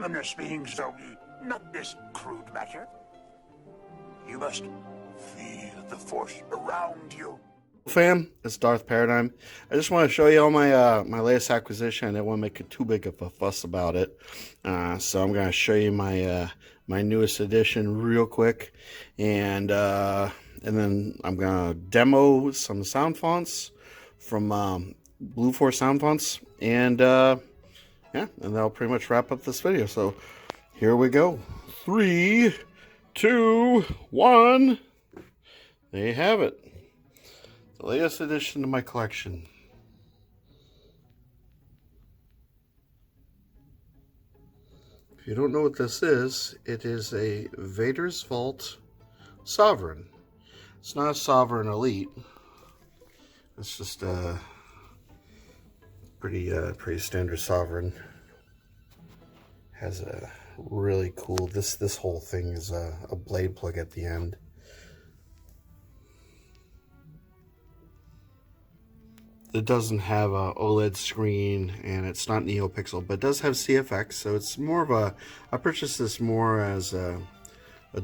ominous beings, though, not this crude matter. You must feel the force around you. Fam, it's Darth Paradigm. I just want to show you all my my latest acquisition. I didn't want to make it too big of a fuss about it, so I'm going to show you my my newest edition real quick, and then I'm going to demo some sound fonts from Blue Force Sound Fonts, and yeah, and that'll pretty much wrap up this video. So here we go. 3, 2, 1. There you have it. The latest addition to my collection. If you don't know what this is, it is a Vader's Vault Sovereign. It's not a Sovereign Elite. It's just a pretty standard Sovereign. Has a really cool. This whole thing is a blade plug at the end. It doesn't have a OLED screen, and it's not NeoPixel, but it does have CFX, so it's more of a... I purchased this more as a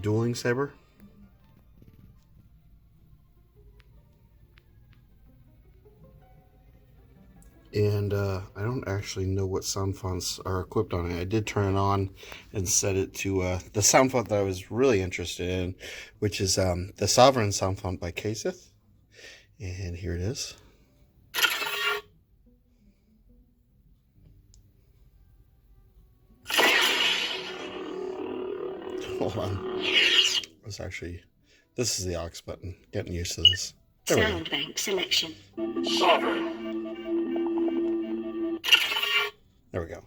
dueling saber. And I don't actually know what sound fonts are equipped on it. I did turn it on and set it to the sound font that I was really interested in, which is the Sovereign sound font by Kasith. And here it is. Hold on. This is the aux button. Getting used to this. Sound bank selection. Sovereign. There we go.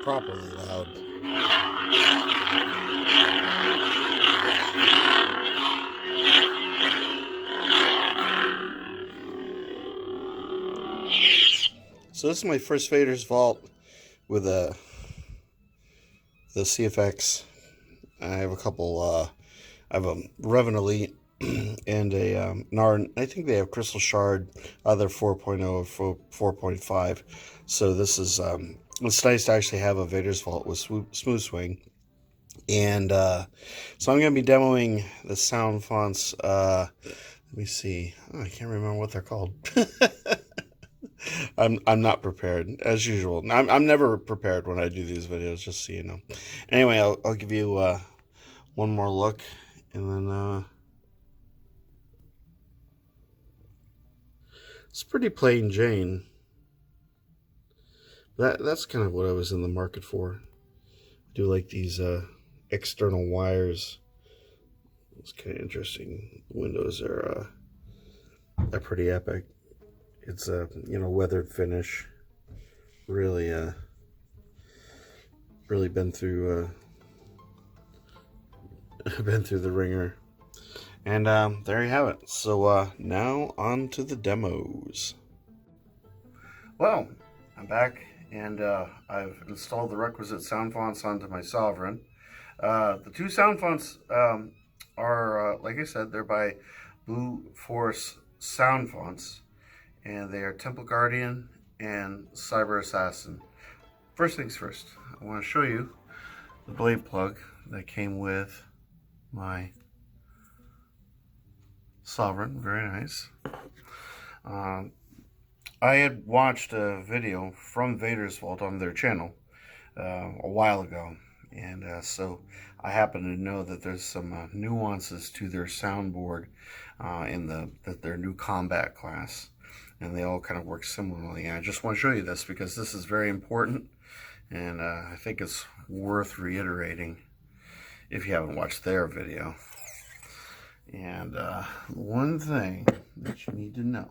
Properly loud. So this is my first Vader's Vault with the CFX. I have a couple. I have a Revan Elite and a Narn. I think they have Crystal Shard, either 4.0 or 4.5. So this is it's nice to actually have a Vader's Vault with smooth swing. And so I'm going to be demoing the sound fonts. Let me see. Oh, I can't remember what they're called. I'm not prepared as usual. I'm never prepared when I do these videos, just so you know. Anyway, I'll give you one more look, and then it's pretty plain Jane. That's kind of what I was in the market for. I do like these external wires. It's kind of interesting. The windows are pretty epic. It's a weathered finish. Really been through the ringer. And there you have it. So now on to the demos. Well, I'm back, and I've installed the requisite sound fonts onto my Sovereign. The two sound fonts are, like I said, they're by Blue Force Sound Fonts, and they are Temple Guardian and Cyber Assassin. First things first, I want to show you the blade plug that came with my Sovereign. Very nice. I had watched a video from Vader's Vault on their channel a while ago, and so I happen to know that there's some nuances to their soundboard in their new combat class, and they all kind of work similarly. And I just want to show you this because this is very important, and I think it's worth reiterating if you haven't watched their video. And one thing that you need to know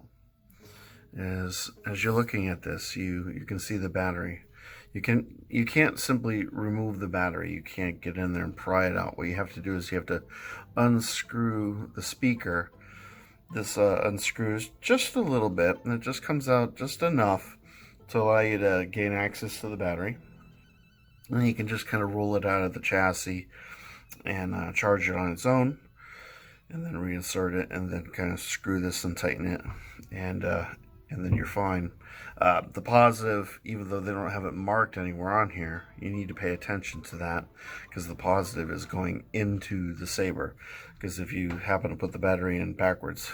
is, as you're looking at this, you can see the battery. You can't simply remove the battery. You can't get in there and pry it out. What you have to do is you have to unscrew the speaker this unscrews just a little bit, and it just comes out just enough to allow you to gain access to the battery. And then you can just kind of roll it out of the chassis and charge it on its own, and then reinsert it, and then kind of screw this and tighten it, and then you're fine. The positive, even though they don't have it marked anywhere on here, you need to pay attention to that, because the positive is going into the Saber. Because if you happen to put the battery in backwards,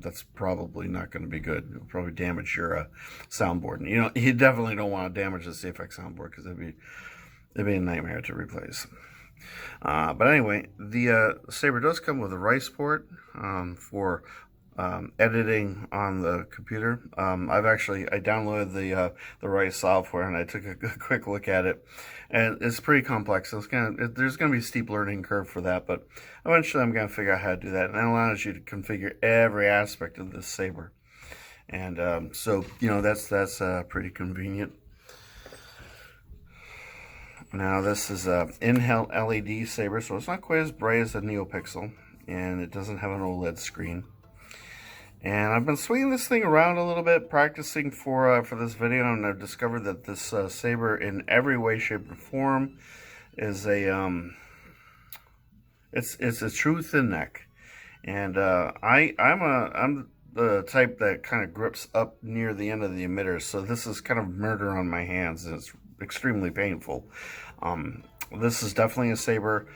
that's probably not going to be good. It'll probably damage your soundboard. And you definitely don't want to damage the CFX soundboard, because it'd be a nightmare to replace. But anyway, the Saber does come with a rice port for editing on the computer. I downloaded the rice software, and I took a quick look at it, and it's pretty complex. There's going to be a steep learning curve for that, but eventually I'm going to figure out how to do that, and it allows you to configure every aspect of this Saber. And so that's pretty convenient. Now this is a in-house LED Saber, so it's not quite as bright as the NeoPixel, and it doesn't have an OLED screen. And I've been swinging this thing around a little bit, practicing for this video, and I've discovered that this Saber, in every way, shape, or form, is it's a true thin neck. And I'm the type that kind of grips up near the end of the emitter, so this is kind of murder on my hands, and it's extremely painful. This is definitely a Saber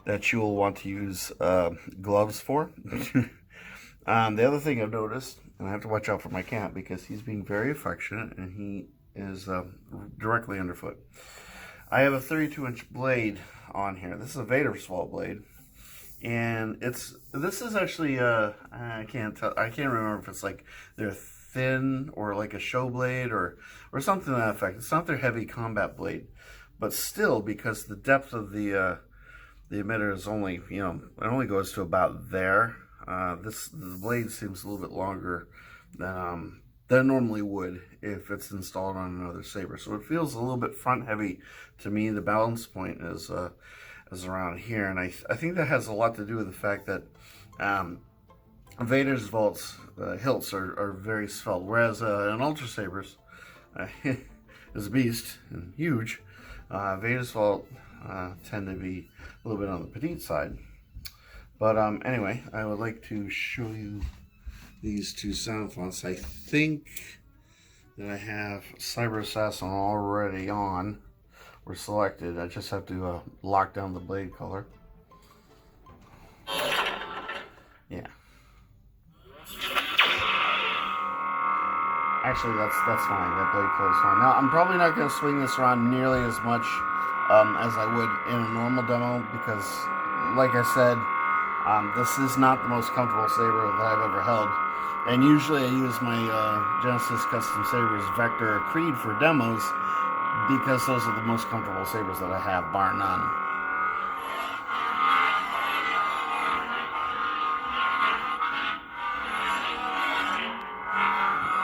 that you will want to use gloves for. The other thing I've noticed, and I have to watch out for my cat because he's being very affectionate, and he is directly underfoot. I have a 32-inch blade on here. This is a Vader Vault blade, and this is actually I can't remember if it's like they're thin or like a show blade or something to that effect. It's not their heavy combat blade, but still, because the depth of the emitter is only, it only goes to about there. The blade seems a little bit longer than it normally would if it's installed on another Saber. So it feels a little bit front heavy to me. The balance point is around here, and I think that has a lot to do with the fact that Vader's Vault's hilts are very svelte, whereas an Ultra Saber's is a beast and huge. Vader's Vault tend to be a little bit on the petite side. But anyway, I would like to show you these two sound fonts. I think that I have Cyber Assassin already on or selected. I just have to lock down the blade color. Yeah. Actually, that's fine. That blade color is fine. Now, I'm probably not going to swing this around nearly as much as I would in a normal demo because, like I said, this is not the most comfortable Saber that I've ever held. And usually I use my Genesis Custom Sabers Vector Creed for demos because those are the most comfortable Sabers that I have, bar none.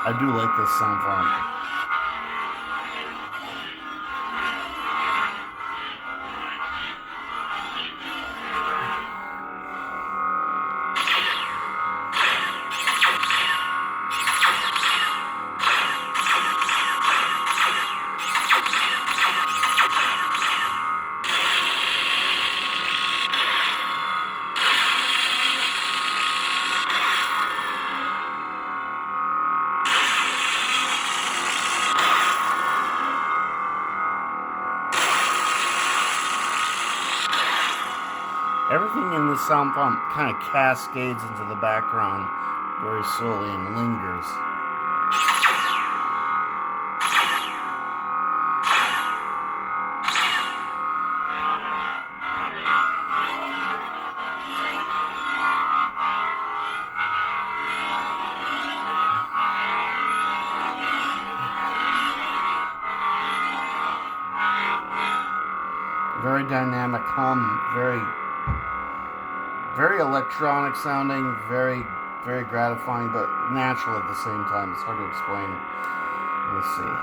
I do like this sound font. Everything in the sound font kind of cascades into the background very slowly and lingers. Very dynamic hum, very electronic sounding, very gratifying, but natural at the same time. It's hard to explain. Let's see.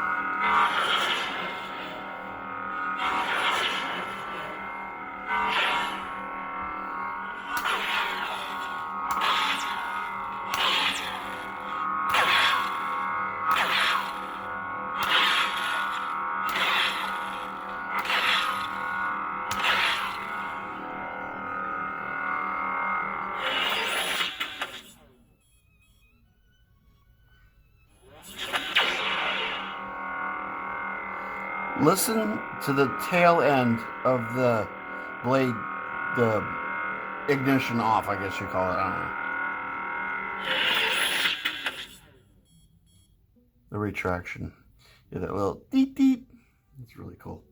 Listen to the tail end of the blade, the ignition off, I guess you call it. I don't know. The retraction. Yeah, that little deet deet. It's really cool.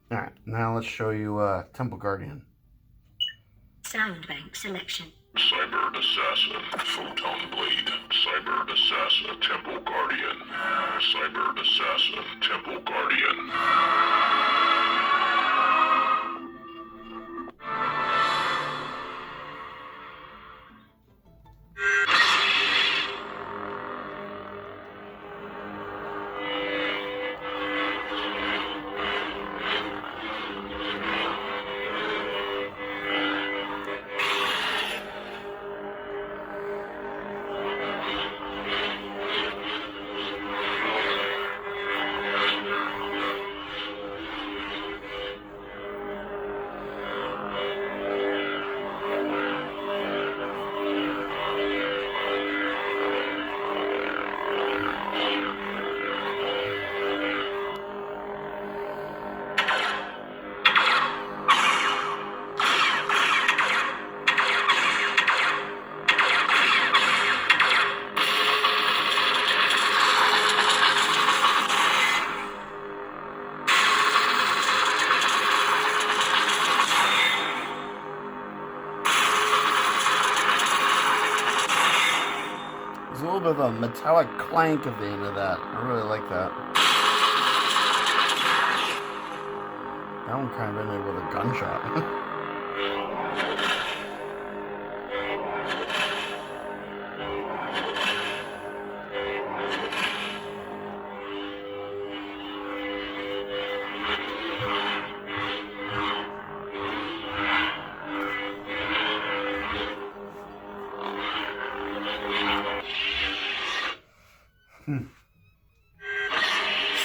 Alright, now let's show you Temple Guardian. Sound bank selection. Cyber Assassin, Photon Blade, Cyber Assassin, Temple Guardian, Cyber Assassin, Temple Guardian. There's a little bit of a metallic clank at the end of that. I really like that. That one kind of ended with a gunshot.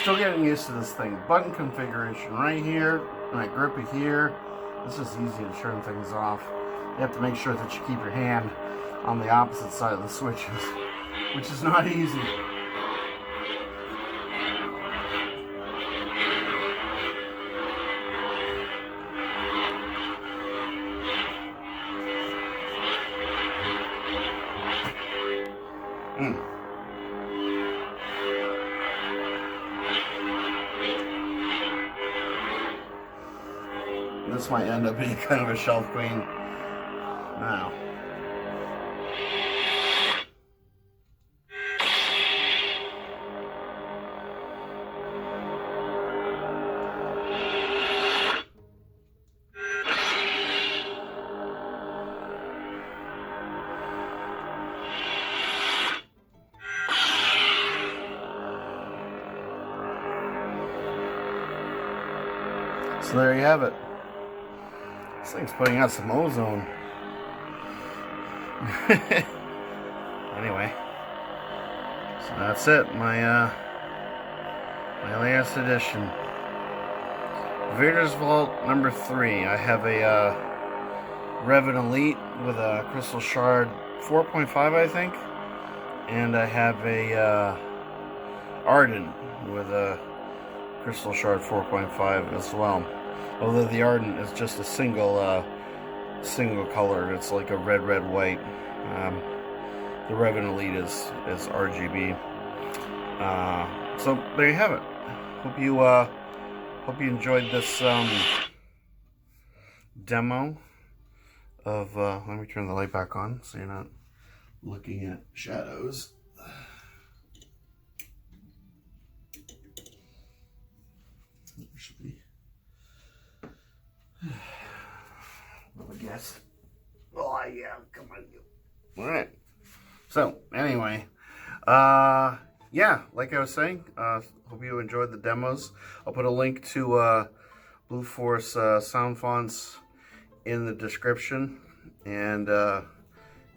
Still getting used to this thing. Button configuration right here, and I grip it here. This is easy to turn things off. You have to make sure that you keep your hand on the opposite side of the switches, which is not easy. This might end up being kind of a shelf queen. Now. So there you have it. This thing's putting out some ozone. Anyway, so that's it. My latest edition, Vader's Vault number 3. I have a Revan Elite with a Crystal Shard 4.5, I think, and I have a Ardent with a Crystal Shard 4.5 as well. Although the Ardent is just a single color. It's like a red, white. The Revan Elite is RGB. So there you have it. Hope you enjoyed this demo of. Let me turn the light back on so you're not looking at shadows. Actually. I guess. Oh yeah, come on, you. All right. So anyway, yeah, like I was saying, hope you enjoyed the demos. I'll put a link to Blue Force sound fonts in the description, and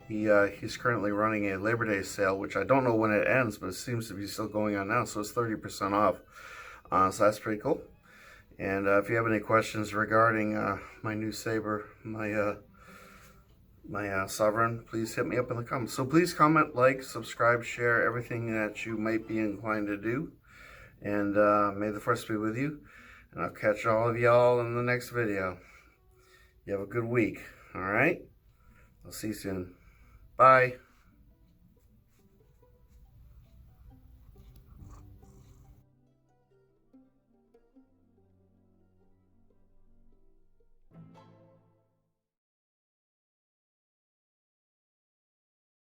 He's currently running a Labor Day sale, which I don't know when it ends, but it seems to be still going on now, so it's 30% off. So that's pretty cool. And if you have any questions regarding my new saber, my Sovereign, please hit me up in the comments. So please comment, like, subscribe, share, everything that you might be inclined to do. And may the Force be with you. And I'll catch all of y'all in the next video. You have a good week, alright? I'll see you soon. Bye.